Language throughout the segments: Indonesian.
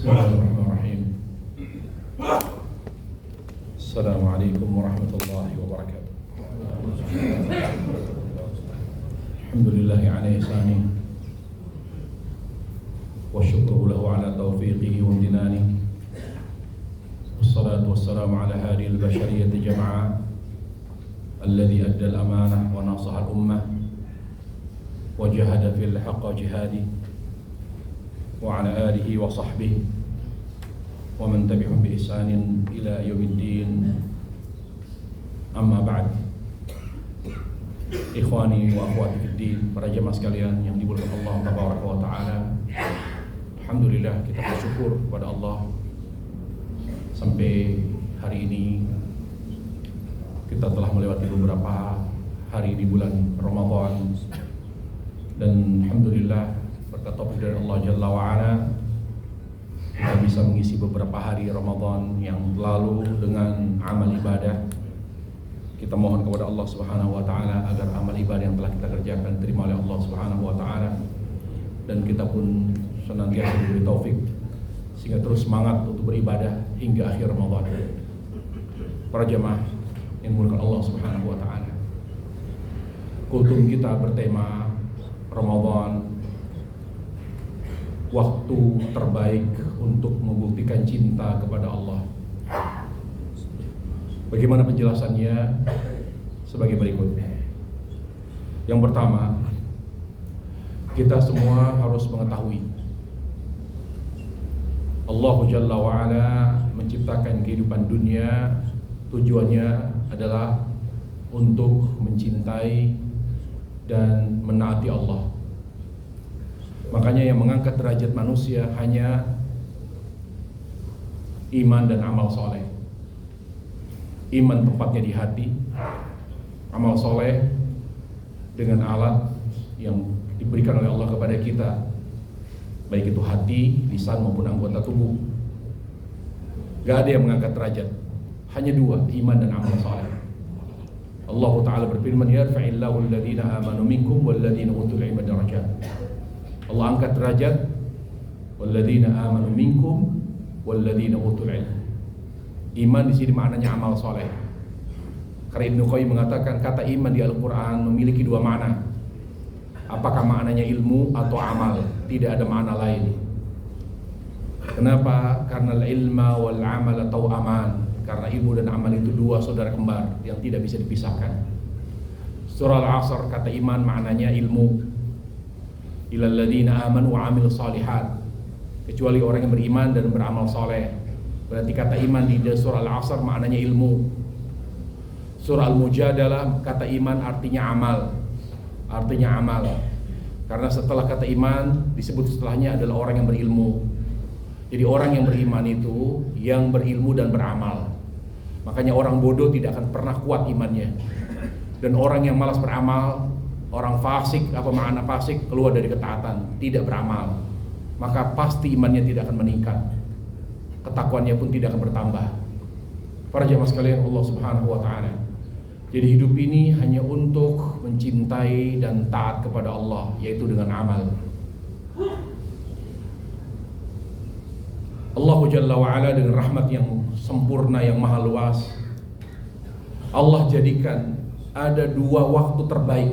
Bismillahirrahmanirrahim. Assalamualaikum warahmatullahi wabarakatuh. Alhamdulillahi ala ihsanihi wa syukruhu lahu ala taufiqihi wa imtinanihi. Wassalatu wassalamu ala hadil bashariyati jama'a alladhi adda al-amanah wa nasaha al-ummah wa jahada fil haqqa jihadi wa ala alihi wa sahbihi wa man tabi'ahum bi ihsanin ila yaumiddin. Amma ba'd. Ikhwani wa akhwati fid din, para jemaah sekalian yang dimuliakan Allah tabaraka wa taala. Alhamdulillah, kita bersyukur kepada Allah sampai hari ini kita telah melewati beberapa hari di bulan Ramadan, dan alhamdulillah berkat taufik dari Allah Jalla wa'ala kita bisa mengisi beberapa hari Ramadan yang lalu dengan amal ibadah. Kita mohon kepada Allah Subhanahu wa taala agar amal ibadah yang telah kita kerjakan diterima oleh Allah Subhanahu wa taala, dan kita pun senantiasa diberi taufik sehingga terus semangat untuk beribadah hingga akhir Ramadan. Para jemaah yang dimuliakan Allah Subhanahu wa taala, kultum kita bertema Ramadan, waktu terbaik untuk membuktikan cinta kepada Allah. Bagaimana penjelasannya? Sebagai berikut. Yang pertama, kita semua harus mengetahui Allah Jalla wa'ala menciptakan kehidupan dunia, tujuannya adalah untuk mencintai dan menaati Allah. Makanya yang mengangkat derajat manusia hanya iman dan amal soleh. Iman tempatnya di hati, amal soleh dengan alat yang diberikan oleh Allah kepada kita, baik itu hati, lisan maupun anggota tubuh. Gak ada yang mengangkat derajat, hanya dua, iman dan amal soleh. Allah Ta'ala berfirman, yarfa'illahu alladhina amanu minkum walladhina utul ilma darajat. Allah angkat derajat walladhina amanu minkum walladhina utul ilm. Iman di sini maknanya amal soleh. Karena Ibnu Qayyim mengatakan kata iman di Al-Quran memiliki dua makna. Apakah maknanya ilmu atau amal? Tidak ada makna lain. Kenapa? Karena ilma wal amal atau aman. Karena ilmu dan amal itu dua saudara kembar yang tidak bisa dipisahkan. Surah Al-Asr kata iman maknanya ilmu. Ilal ladzina amanu wa amilus shalihat. Kecuali orang yang beriman dan beramal soleh. Berarti kata iman di surah Al-Asr maknanya ilmu. Surah Al-Mujadalah kata iman artinya amal. Artinya amal. Karena setelah kata iman disebut setelahnya adalah orang yang berilmu. Jadi orang yang beriman itu yang berilmu dan beramal. Makanya orang bodoh tidak akan pernah kuat imannya. Dan orang yang malas beramal, orang fasik, apa makna fasik? Keluar dari ketaatan, tidak beramal, maka pasti imannya tidak akan meningkat, ketakwaannya pun tidak akan bertambah. Para jemaah sekalian Allah Subhanahu wa taala, jadi hidup ini hanya untuk mencintai dan taat kepada Allah, yaitu dengan amal. Allah Jalla wa'ala dengan rahmat yang sempurna, yang maha luas, Allah jadikan ada dua waktu terbaik.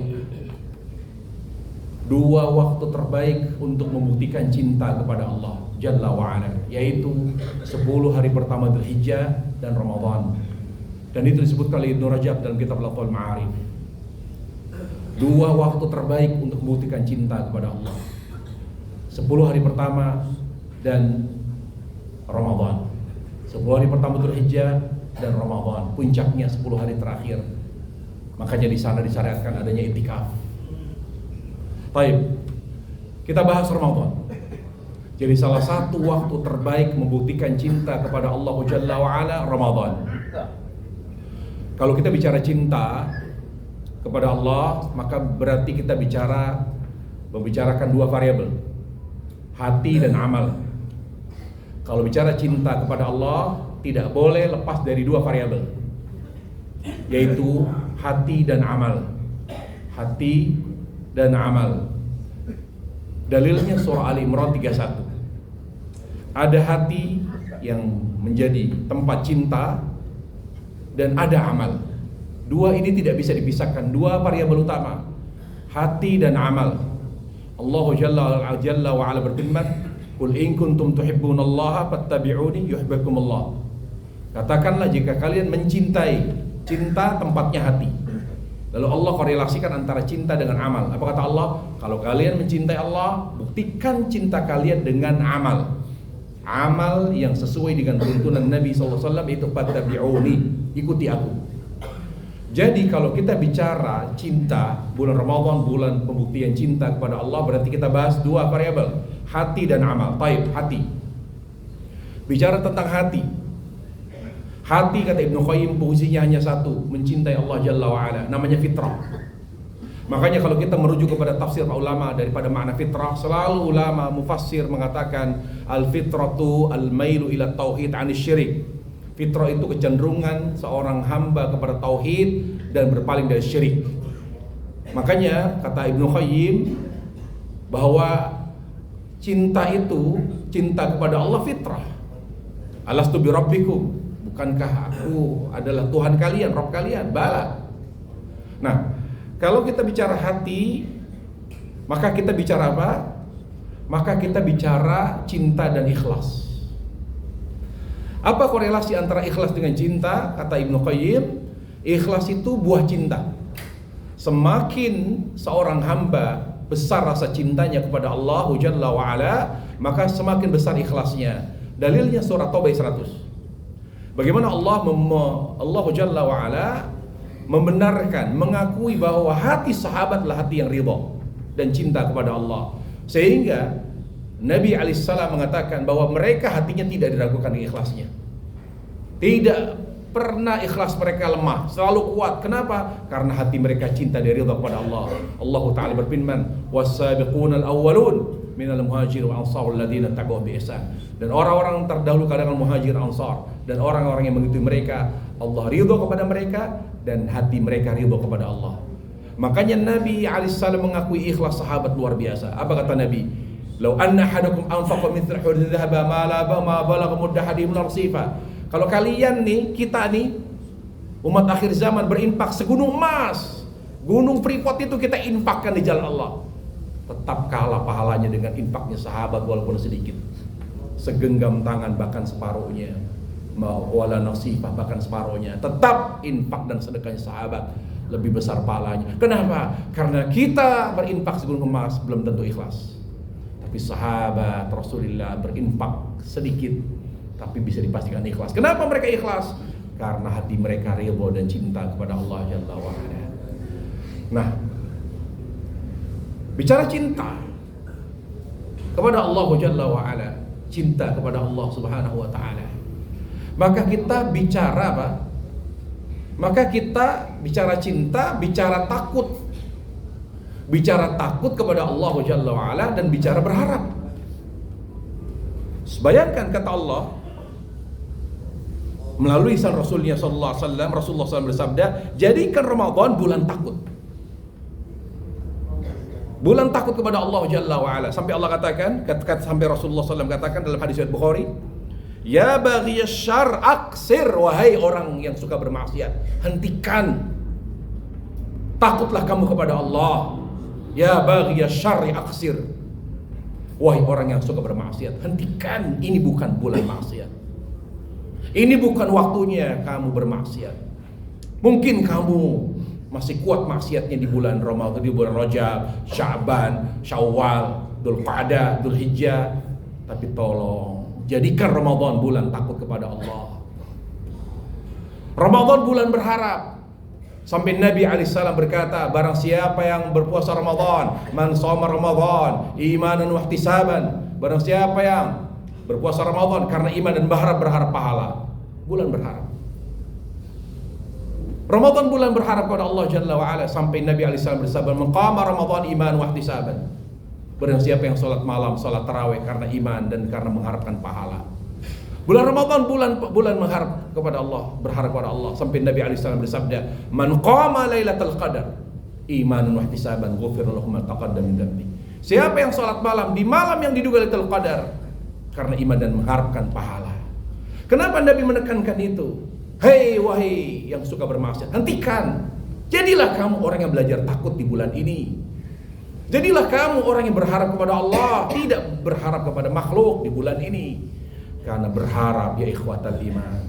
Dua waktu terbaik untuk membuktikan cinta kepada Allah Jalla wa'ala, yaitu 10 hari pertama Dzulhijjah dan Ramadan. Dan itu disebutkan oleh Ibnu Rajab dalam kitab Lathul Ma'arif. Dua waktu terbaik untuk membuktikan cinta kepada Allah, 10 hari pertama dan Ramadan. 10 hari pertama Dzulhijjah dan Ramadan, puncaknya 10 hari terakhir. Makanya di sana disyariatkan adanya i'tikaf. Baik, kita bahas Ramadan. Jadi salah satu waktu terbaik membuktikan cinta kepada Allah Jalla wa'ala Ramadan. Kalau kita bicara cinta kepada Allah, maka berarti kita membicarakan dua variabel, hati dan amal. Kalau bicara cinta kepada Allah, tidak boleh lepas dari dua variabel, yaitu hati dan amal. Hati dan amal. Dalilnya surah Ali Imran 31. Ada hati yang menjadi tempat cinta dan ada amal. Dua ini tidak bisa dipisahkan, dua variabel utama, hati dan amal. Allah Jalla wa Ala berfirman, "Qul in kuntum tuhibbunallaha fattabi'uni yuhibbukumullah." Katakanlah jika kalian mencintai, cinta tempatnya hati. Lalu Allah korelasikan antara cinta dengan amal. Apa kata Allah? Kalau kalian mencintai Allah, buktikan cinta kalian dengan amal. Amal yang sesuai dengan tuntunan Nabi SAW itu fattabi'uni, ikuti aku. Jadi kalau kita bicara cinta, bulan Ramadan bulan pembuktian cinta kepada Allah, berarti kita bahas dua variabel, hati dan amal. Baik, hati. Bicara tentang hati. Hati, kata Ibnu Qayyim, fungsinya hanya satu, mencintai Allah Jalla wa Ala, namanya fitrah. Makanya kalau kita merujuk kepada tafsir ulama daripada makna fitrah, selalu ulama mufassir mengatakan al-fitratu al-mailu ila tauhid 'anis syirik. Fitrah itu kecenderungan seorang hamba kepada tauhid dan berpaling dari syirik. Makanya kata Ibnu Qayyim bahwa cinta itu, cinta kepada Allah fitrah. Alastu bi rabbikum, bukankah aku adalah Tuhan kalian, Rabb kalian? Bala. Nah, kalau kita bicara hati, maka kita bicara apa? Maka kita bicara cinta dan ikhlas. Apa korelasi antara ikhlas dengan cinta? Kata Ibnu Qayyim, ikhlas itu buah cinta. Semakin seorang hamba besar rasa cintanya kepada Allah Jalla wa Ala, maka semakin besar ikhlasnya. Dalilnya surah Taubah 100. Bagaimana Allah Jalla wa Ala membenarkan, mengakui bahwa hati sahabatlah hati yang ridha dan cinta kepada Allah. Sehingga Nabi alaihissalam mengatakan bahwa mereka hatinya tidak diragukan ikhlasnya. Tidak pernah ikhlas mereka lemah, selalu kuat. Kenapa? Karena hati mereka cinta dan ridha kepada Allah. Allah Ta'ala berfirman, "Was-sabiqunal awwalun minal muhajirin wal ansar alladziina tabi'uuhum bi ihsan." Dan orang-orang terdahulu kalangan muhajir ansar dan orang-orang yang mengikuti mereka, Allah ridha kepada mereka dan hati mereka ridha kepada Allah. Makanya Nabi alaihissalam mengakui ikhlas sahabat luar biasa. Apa kata Nabi? Lau anna ahadakum anfaqa mithla uhudin dhahaba ma balagha mudda ahadihim nasifa. Kalau kalian nih, kita nih umat akhir zaman berinfak segunung emas, gunung Freeport itu kita infakkan di jalan Allah, tetap kalah pahalanya dengan infaknya sahabat walaupun sedikit. Segenggam tangan bahkan separuhnya, wala nasifah bahkan separuhnya, tetap infak dan sedekahnya sahabat lebih besar pahalanya. Kenapa? Karena kita berinfak segunung emas belum tentu ikhlas. Tapi sahabat Rasulullah berinfak sedikit tapi bisa dipastikan ikhlas. Kenapa mereka ikhlas? Karena hati mereka ridha dan cinta kepada Allah Jalla wa Ala. Nah, bicara cinta kepada Allah Jalla wa Ala, cinta kepada Allah Subhanahu wa taala, maka kita bicara apa? Maka kita bicara cinta, bicara takut. Bicara takut kepada Allah Jalla wa Ala dan bicara berharap. Bayangkan kata Allah melalui lisan Rasulnya sallallahu alaihi wasallam, Rasulullah SAW bersabda, jadikan Ramadan bulan takut. Bulan takut kepada Allah Jalla wa Ala. Sampai Allah katakan, sampai Rasulullah SAW katakan dalam hadis Bukhari, ya baghiyasy syarr aksir, wahai orang yang suka bermaksiat, hentikan. Takutlah kamu kepada Allah. Ya baghiyasy syarri aksir, wahai orang yang suka bermaksiat, hentikan. Ini bukan bulan maksiat. Ini bukan waktunya kamu bermaksiat. Mungkin kamu masih kuat maksiatnya di bulan Ramadan, di bulan Rajab, Sya'ban, Syawal, Dzulqa'dah, Dzulhijjah. Tapi tolong jadikan Ramadan bulan takut kepada Allah. Ramadan bulan berharap. Sampai Nabi alaihissalam berkata, barang siapa yang berpuasa Ramadan, man shoma Ramadan imanan wa ihtisaban, barang siapa yang berpuasa Ramadan karena iman dan berharap pahala, bulan berharap. Ramadan bulan berharap kepada Allah Jalla wa Ala. Sampai Nabi alaihissalam bersabda, man qama Ramadan iman wa ihtisaban, barang siapa yang salat malam, salat tarawih karena iman dan karena mengharapkan pahala. Bulan Ramadan bulan mengharap kepada Allah, berharap kepada Allah. Sampai Nabi alaihissalam bersabda, man qama lailatul qadar imanan wa ihtisaban ghufira lahu ma taqaddama min dhanbi. Siapa yang salat malam di malam yang diduga Lailatul Qadar karena iman dan mengharapkan pahala. Kenapa Nabi menekankan itu? Hei wahai yang suka bermaksiat, hentikan. Jadilah kamu orang yang belajar takut di bulan ini. Jadilah kamu orang yang berharap kepada Allah, tidak berharap kepada makhluk di bulan ini. Karena berharap ya ikhwatal iman,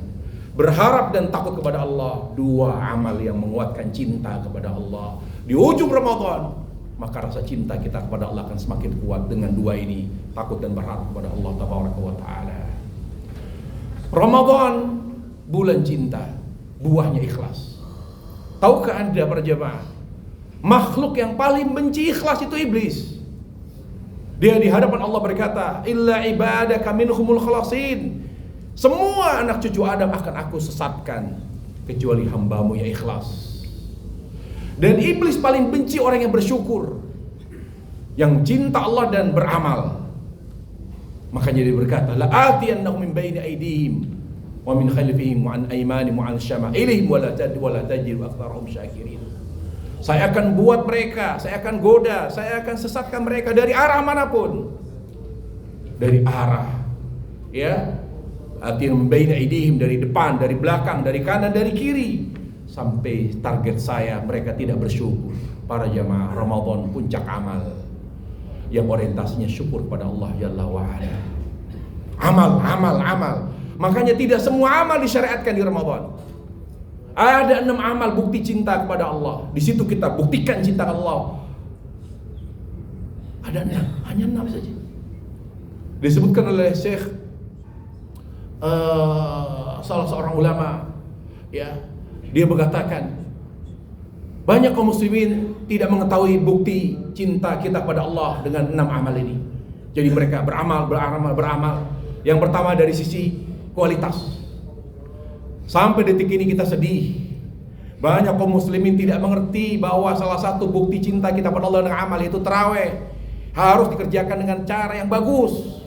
berharap dan takut kepada Allah, dua amal yang menguatkan cinta kepada Allah. Di ujung Ramadan, maka rasa cinta kita kepada Allah akan semakin kuat dengan dua ini, takut dan berharap kepada Allah Tabaraka wa Ta'ala. Ramadan, bulan cinta, buahnya ikhlas. Tahukah Anda para jemaah, makhluk yang paling benci ikhlas itu iblis. Dia di hadapan Allah berkata, illa ibadaka minhumul khalasin. Semua anak cucu Adam akan aku sesatkan kecuali hambamu yang ikhlas. Dan iblis paling benci orang yang bersyukur, yang cinta Allah dan beramal. Makanya dia berkata, la atiyannahum min baini aydihim wa min khalfihim wa an aymanihim wa an syama'ilihim wa la tajidu aktsarahum syakirin. Saya akan buat mereka, saya akan goda, saya akan sesatkan mereka dari arah manapun. Dari arah, ya, artinya min baini aydihim, dari depan, dari belakang, dari kanan, dari kiri, sampai target saya mereka tidak bersyukur. Para jamaah, Ramadan puncak amal yang orientasinya syukur pada Allah Jalla wa Ala. Amal. Makanya tidak semua amal disyariatkan di Ramadan. Ada 6 amal bukti cinta kepada Allah. Di situ kita buktikan cinta Allah. Ada 6, hanya 6 saja. Disebutkan oleh Syekh salah seorang ulama, ya, dia mengatakan banyak kaum muslimin tidak mengetahui bukti cinta kita kepada Allah dengan 6 amal ini. Jadi mereka beramal. Yang pertama dari sisi kualitas. Sampai detik ini kita sedih. Banyak kaum muslimin tidak mengerti bahwa salah satu bukti cinta kita kepada Allah dengan amal itu tarawih. Harus dikerjakan dengan cara yang bagus.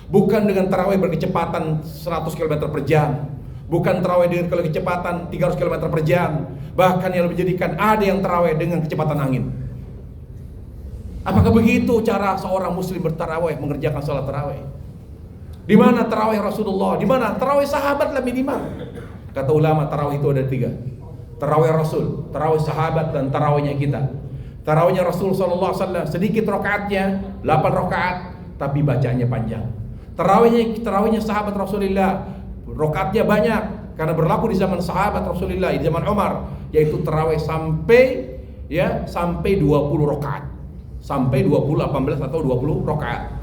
Bukan dengan tarawih berkecepatan 100 km per jam. Bukan tarawih dengan kecepatan 300 km per jam. Bahkan yang lebih menjadikan ada yang tarawih dengan kecepatan angin. Apakah begitu cara seorang muslim bertarawih, mengerjakan salat tarawih? Di mana tarawih Rasulullah? Di mana tarawih sahabat lah minimal? Kata ulama, tarawih itu ada 3. Tarawih Rasul, tarawih sahabat, dan tarawihnya kita. Tarawihnya Rasul SAW sedikit rakaatnya, 8 rakaat, tapi bacaannya panjang. Tarawihnya sahabat Rasulullah, rakaatnya banyak, karena berlaku di zaman sahabat Rasulullah, di zaman Umar, yaitu tarawih sampai 20 rakaat. Sampai 20, 18 atau 20 rakaat.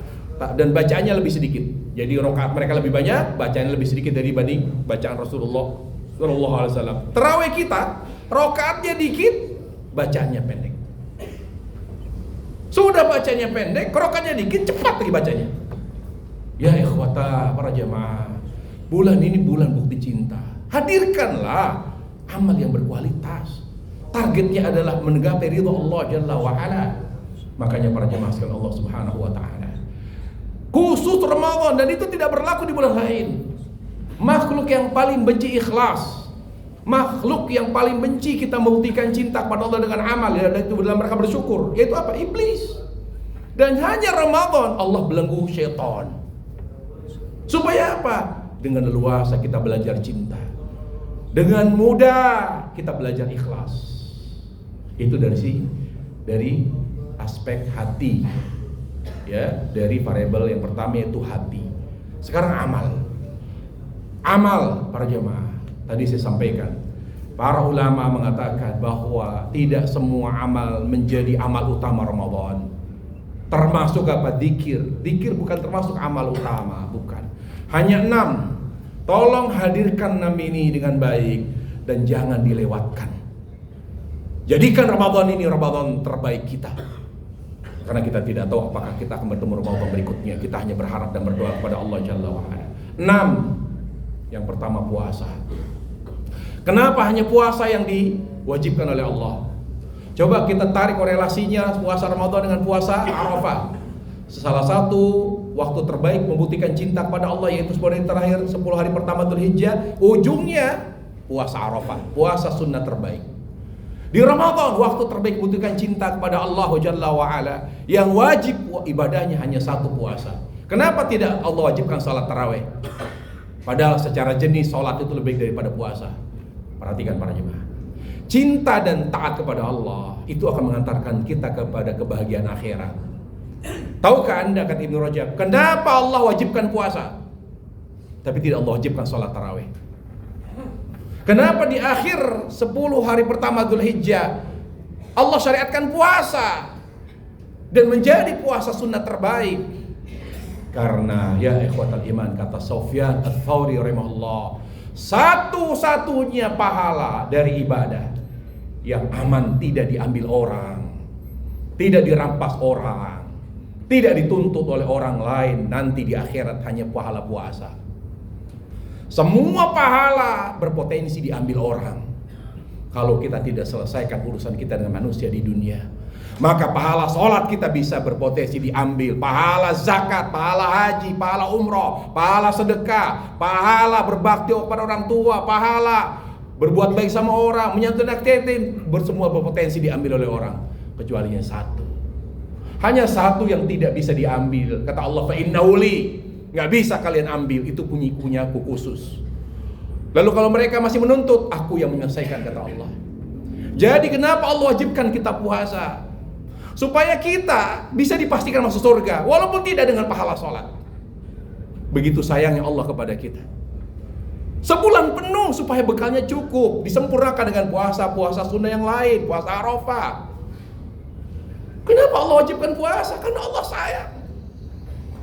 Dan bacaannya lebih sedikit. Jadi rakaat mereka lebih banyak, bacaannya lebih sedikit dibanding bacaan Rasulullah sallallahu alaihi wasallam. Tarawih kita rakaatnya dikit, bacaannya pendek. Sudah bacanya pendek, rakaatnya dikit, cepat lagi bacanya. Ya ikhwata para jamaah, bulan ini bulan bukti cinta. Hadirkanlah amal yang berkualitas. Targetnya adalah menggapai ridha Allah Jalla wa Ala. Makanya para jamaah sekalian Allah Subhanahu wa Ta'ala, khusus Ramadan, dan itu tidak berlaku di bulan lain. Makhluk yang paling benci ikhlas, makhluk yang paling benci kita membuktikan cinta kepada Allah dengan amal, ya, dan itu dalam mereka bersyukur, yaitu apa? Iblis. Dan hanya Ramadan Allah belenggu syaitan. Supaya apa? Dengan leluasa kita belajar cinta, dengan mudah kita belajar ikhlas. Itu dari aspek hati, ya, dari variabel yang pertama yaitu hati. Sekarang amal para jemaah. Tadi saya sampaikan, para ulama mengatakan bahwa tidak semua amal menjadi amal utama Ramadan. Termasuk apa? Dzikir bukan termasuk amal utama, bukan. Hanya 6. Tolong hadirkan 6 ini dengan baik dan jangan dilewatkan. Jadikan Ramadan ini Ramadan terbaik kita. Karena kita tidak tahu apakah kita akan bertemu Ramadan berikutnya. Kita hanya berharap dan berdoa kepada Allah Jalla wa Ala. 6. Yang pertama puasa. Kenapa hanya puasa yang diwajibkan oleh Allah? Coba kita tarik korelasinya puasa Ramadan dengan puasa Arafah. Salah satu waktu terbaik membuktikan cinta kepada Allah yaitu 10 hari terakhir, 10 hari pertama Dzulhijjah. Ujungnya puasa Arafah, puasa sunnah terbaik. Di Ramadan waktu terbaik membuktikan cinta kepada Allah Jalla wa Ala. Yang wajib ibadahnya hanya satu puasa. Kenapa tidak Allah wajibkan salat tarawih? Padahal secara jenis salat itu lebih daripada puasa. Perhatikan para jemaah. Cinta dan taat kepada Allah itu akan mengantarkan kita kepada kebahagiaan akhirat. Tahukah Anda, kata Ibnu Rajab, kenapa Allah wajibkan puasa tapi tidak Allah wajibkan salat tarawih? Kenapa di akhir 10 hari pertama Dzulhijjah Allah syariatkan puasa dan menjadi puasa sunnah terbaik? Karena ya ikhwatal iman, kata Sufyan Ats-Tsauri rahimahullah, satu-satunya pahala dari ibadah yang aman tidak diambil orang, tidak dirampas orang, tidak dituntut oleh orang lain nanti di akhirat, hanya pahala puasa. Semua pahala berpotensi diambil orang kalau kita tidak selesaikan urusan kita dengan manusia di dunia. Maka pahala sholat kita bisa berpotensi diambil, pahala zakat, pahala haji, pahala umroh, pahala sedekah, pahala berbakti kepada orang tua, pahala berbuat baik sama orang, menyantuni anak yatim, semua berpotensi diambil oleh orang, kecuali yang satu. Hanya satu yang tidak bisa diambil, kata Allah, fa innahu li, nggak bisa kalian ambil, itu punya aku khusus. Lalu kalau mereka masih menuntut, aku yang menyelesaikan, kata Allah. Jadi kenapa Allah wajibkan kita puasa? Supaya kita bisa dipastikan masuk surga, walaupun tidak dengan pahala sholat. Begitu sayangnya Allah kepada kita. Sebulan penuh supaya bekalnya cukup, disempurnakan dengan puasa sunnah yang lain, puasa Arafah. Kenapa Allah wajibkan puasa? Karena Allah sayang.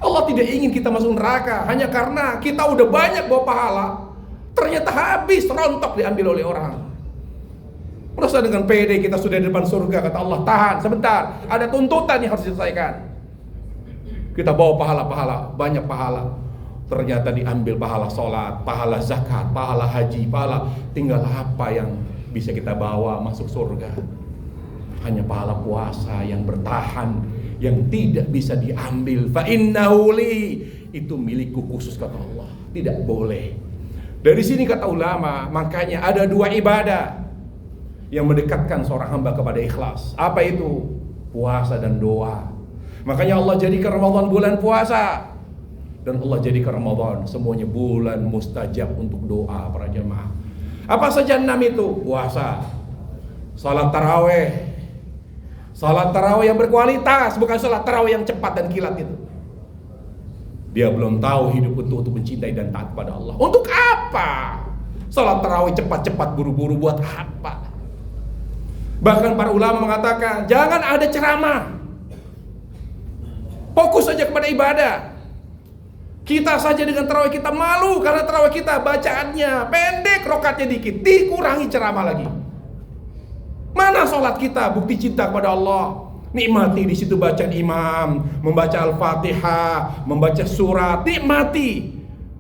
Allah tidak ingin kita masuk neraka hanya karena kita udah banyak bawa pahala, ternyata habis, rontok diambil oleh orang. Merasa dengan pede kita sudah di depan surga, kata Allah, tahan sebentar, ada tuntutan yang harus diselesaikan. Kita bawa pahala-pahala, banyak pahala, ternyata diambil pahala sholat, pahala zakat, pahala haji, pahala, tinggal apa yang bisa kita bawa masuk surga? Hanya pahala puasa yang bertahan, yang tidak bisa diambil. Fa innahu li, itu milikku khusus, kata Allah, tidak boleh. Dari sini kata ulama, makanya ada 2 ibadah yang mendekatkan seorang hamba kepada ikhlas. Apa itu? Puasa dan doa. Makanya Allah jadikan Ramadan bulan puasa, dan Allah jadikan Ramadan semuanya bulan mustajab untuk doa para jemaah. Apa saja 6 itu? Puasa, salat tarawih, salat tarawih yang berkualitas, bukan salat tarawih yang cepat dan kilat itu. Dia belum tahu hidup untuk mencintai dan taat kepada Allah. Untuk apa? Salat tarawih cepat-cepat, buru-buru, buat apa? Bahkan para ulama mengatakan jangan ada ceramah, fokus saja kepada ibadah. Kita saja dengan tarawih kita malu karena tarawih kita bacaannya pendek, rakaatnya dikit, dikurangi ceramah lagi. Mana sholat kita bukti cinta kepada Allah? Nikmati di situ bacaan imam, membaca Al-Fatihah, membaca surat, nikmati,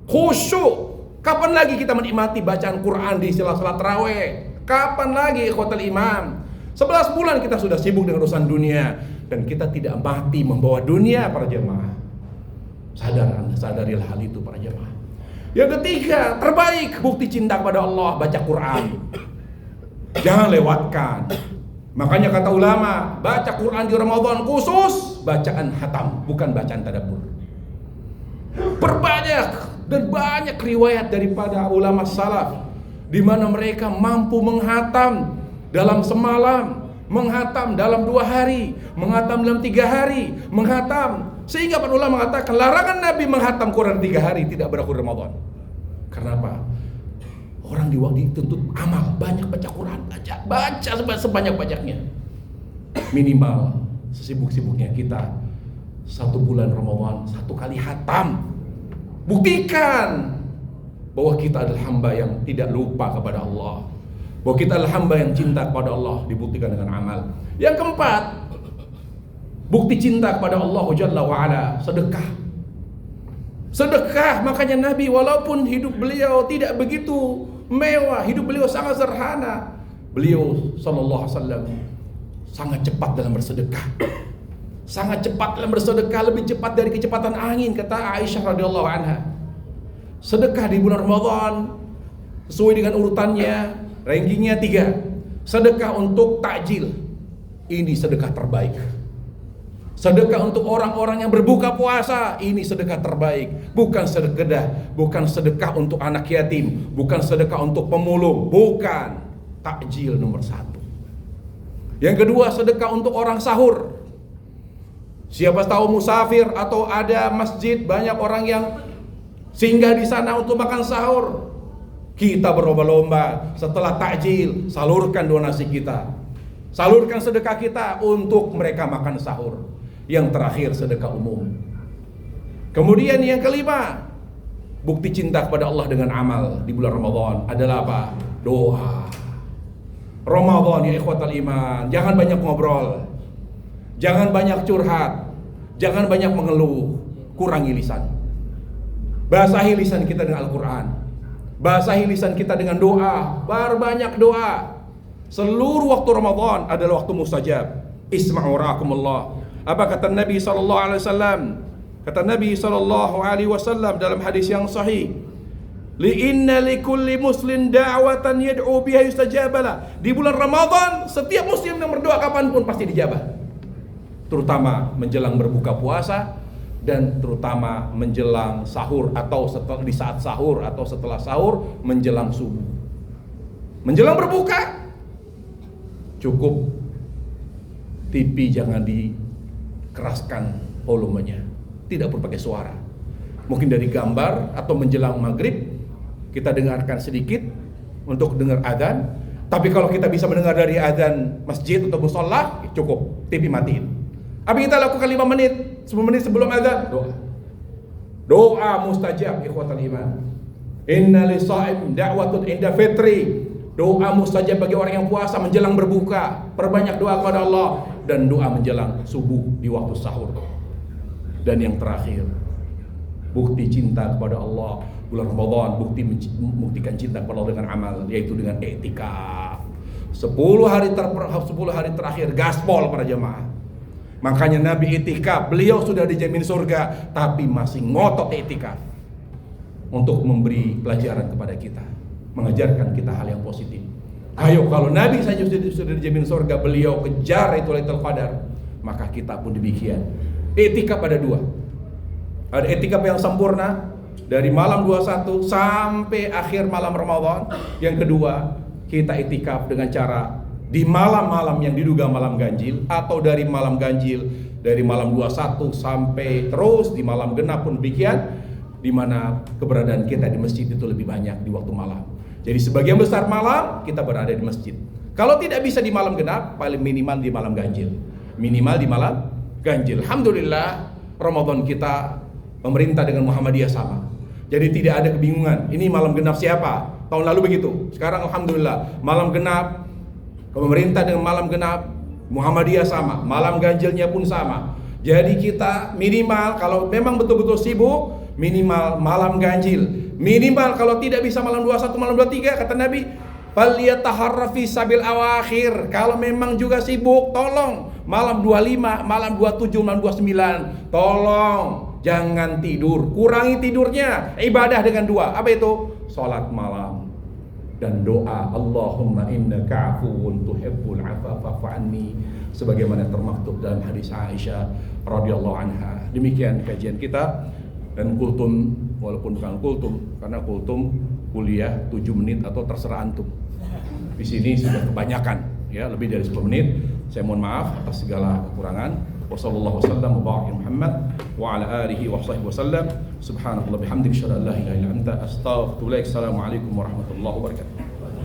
khusyuk. Kapan lagi kita menikmati bacaan Quran di sela-sela tarawih? Kapan lagi ikhwatal imam? 11 bulan kita sudah sibuk dengan urusan dunia, dan kita tidak mati membawa dunia para jemaah. Sadarilah hal itu para jemaah. Yang ketiga, terbaik bukti cinta kepada Allah, baca Quran. Jangan lewatkan. Makanya kata ulama, baca Quran di Ramadan khusus bacaan khatam, bukan bacaan tadabbur. Berbanyak dan banyak riwayat daripada ulama salaf di mana mereka mampu menghatam dalam semalam, menghatam dalam 2 hari, menghatam dalam 3 hari, menghatam. Sehingga para ulama mengatakan larangan Nabi menghatam Quran 3 hari tidak berlaku Ramadan. Karena apa? Orang dituntut amal, banyak baca Quran, baca sebanyak-banyaknya. Minimal sesibuk-sibuknya kita 1 bulan Ramadan 1 kali hatam. Buktikan bahwa kita adalah hamba yang tidak lupa kepada Allah, bahwa kita adalah hamba yang cinta kepada Allah, dibuktikan dengan amal. Yang keempat, bukti cinta kepada Allah Jalla wa'ala, sedekah. Sedekah, makanya Nabi walaupun hidup beliau tidak begitu mewah, hidup beliau sangat sederhana, beliau sallallahu alaihi wasallam sangat cepat dalam bersedekah. Sangat cepat dalam bersedekah, lebih cepat dari kecepatan angin, kata Aisyah radhiyallahu anha. Sedekah di bulan Ramadan sesuai dengan urutannya, rankingnya 3. Sedekah untuk takjil, ini sedekah terbaik. Sedekah untuk orang-orang yang berbuka puasa, ini sedekah terbaik. Bukan sedekah untuk anak yatim, bukan sedekah untuk pemulung, bukan. Takjil nomor 1. Yang kedua, sedekah untuk orang sahur. Siapa tahu musafir atau ada masjid banyak orang yang singgah di sana untuk makan sahur. Kita berlomba-lomba setelah takjil, salurkan donasi kita, salurkan sedekah kita untuk mereka makan sahur. Yang terakhir, sedekah umum. Kemudian yang kelima, bukti cinta kepada Allah dengan amal di bulan Ramadan adalah apa? Doa. Ramadan ya ikhwatal iman, jangan banyak ngobrol, jangan banyak curhat, jangan banyak mengeluh, kurangi lisan. Basahi lisan kita dengan Al-Quran, basahi lisan kita dengan doa, berbanyak doa. Seluruh waktu Ramadan adalah waktu mustajab. Isma'u rahimakumullah. Apa kata Nabi SAW? Kata Nabi SAW dalam hadis yang sahih, Inna likulli muslim da'watan yad'u biha yustajabala. Di bulan Ramadan setiap muslim yang berdoa kapanpun pasti dijabah. Terutama menjelang berbuka puasa dan terutama menjelang sahur atau di saat sahur atau setelah sahur menjelang subuh. Menjelang berbuka cukup TV jangan dikeraskan volumenya, tidak perlu pakai suara. Mungkin dari gambar atau menjelang maghrib kita dengarkan sedikit untuk dengar adzan. Tapi kalau kita bisa mendengar dari adzan masjid atau musholla, cukup, TV matiin. Apa kita lakukan 5 menit, 10 menit sebelum adzan? Doa mustajab ikhwatal iman. Inna lis-shaim da'watun inda fitri. Doa mustajab bagi orang yang puasa menjelang berbuka. Perbanyak doa kepada Allah dan doa menjelang subuh di waktu sahur. Dan yang terakhir, bukti cinta kepada Allah bulan Ramadan, buktikan cinta kepada Allah dengan amal, yaitu dengan i'tikaf. 10 hari terakhir gaspol para jemaah. Makanya Nabi i'tikaf, beliau sudah dijamin surga tapi masih ngotot i'tikaf untuk memberi pelajaran kepada kita, mengajarkan kita hal yang positif. Ayo, kalau Nabi saja sudah dijamin surga, beliau kejar itu Lailatul Qadar, maka kita pun demikian. I'tikaf ada 2. Ada i'tikaf yang sempurna dari malam 21 sampai akhir malam Ramadan. Yang kedua, kita i'tikaf dengan cara di malam-malam yang diduga malam ganjil, atau dari malam ganjil dari malam 21 sampai terus di malam genap pun demikian, di mana keberadaan kita di masjid itu lebih banyak di waktu malam. Jadi sebagian besar malam kita berada di masjid. Kalau tidak bisa di malam genap, paling minimal di malam ganjil. Minimal di malam ganjil. Alhamdulillah, Ramadan kita pemerintah dengan Muhammadiyah sama. Jadi tidak ada kebingungan, ini malam genap siapa? Tahun lalu begitu. Sekarang alhamdulillah, malam genap pemerintah dengan malam genap Muhammadiyah sama, malam ganjilnya pun sama. Jadi kita minimal kalau memang betul-betul sibuk, minimal malam ganjil. Minimal kalau tidak bisa malam 21, malam 23, kata Nabi, falyataharra fi sabil awakhir. Kalau memang juga sibuk, tolong malam 25, malam 27, malam 29, tolong jangan tidur, kurangi tidurnya. Ibadah dengan 2, apa itu? Salat malam dan doa, Allahumma innaka afuwun tuhibbul afwa fa'fu anni, sebagaimana termaktub dalam hadis Aisyah radhiyallahu anha. Demikian kajian kita. Dan kultum, walaupun bukan kultum, karena kultum kuliah 7 menit atau terserah antum. Di sini sudah kebanyakan, ya, lebih dari 10 menit. Saya mohon maaf atas segala kekurangan. Wassallallahu wasallam wa baraka Muhammad wa ala alihi wa sahbihi wasallam. Subhanallah bihamdika asyhadu an la ilaha illa anta astaghfiruka wa atubu ilaik. Assalamualaikum warahmatullahi wabarakatuh.